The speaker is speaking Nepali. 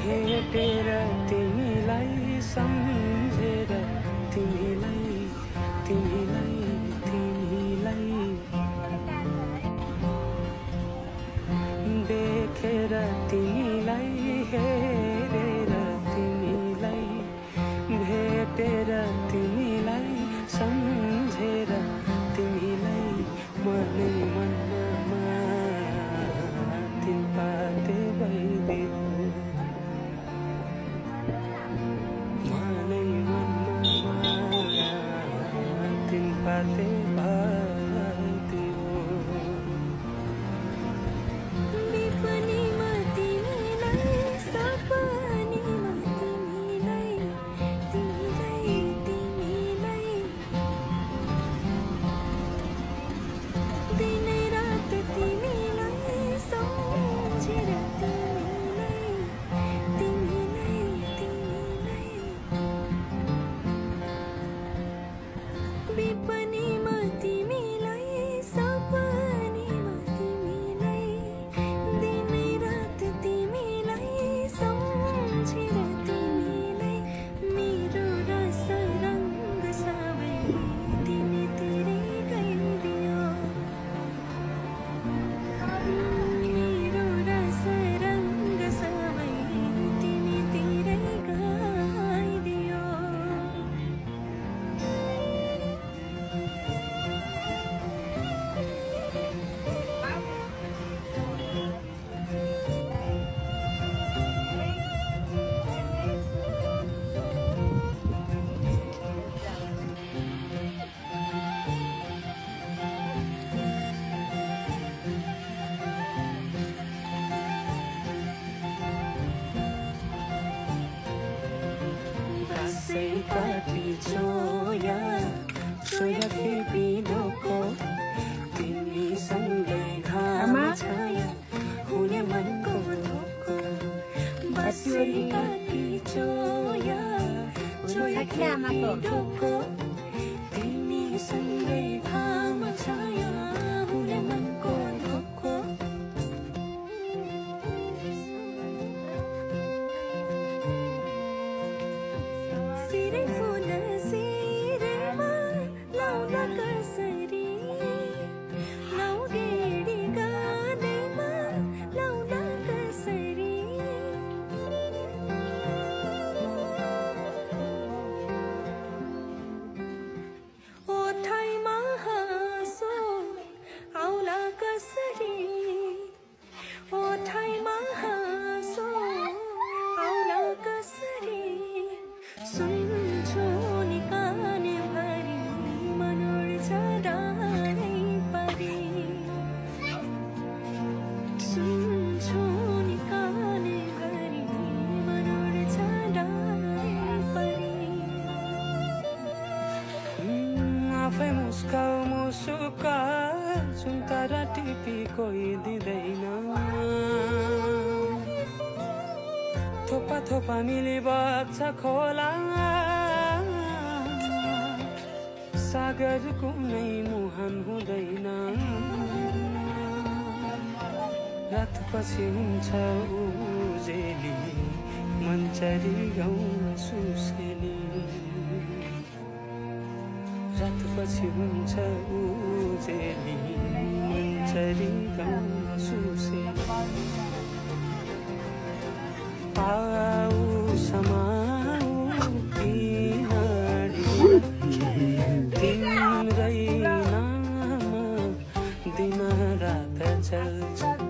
भेटेर तिमीलाई सम्झेर तिमीलाई तिमीलाई तिमीलाई देखेर तिमीलाई हेरेर तिमीलाई भेटेर तिमीलाई सम्झेर तिमीलाई मनै मनमा तिन पाते भइदियो मनै मनमा तिन पाते छोया छोया खेपी ढोको तिमी सँगै घाम छाया हुने मनको धोको बसी काटी छोया छोया खेपी ढोको तिमी सँगै घाम छाया हुने मनको धोको मुसुका सुन्तरा टिपी कोही दिँदैन थोपा थोपा मिली बग्छ खोला सागर कुनै मुहान हुँदैन रातपछि हुन्छ उजेली मन्चरी गाउँ सुसेली रातपछि हुन्छ उजेली मन्चरी गाउँ सुसेली आऊ समाऊ किनारी तिम्रै नाममा दिन रात चल्छ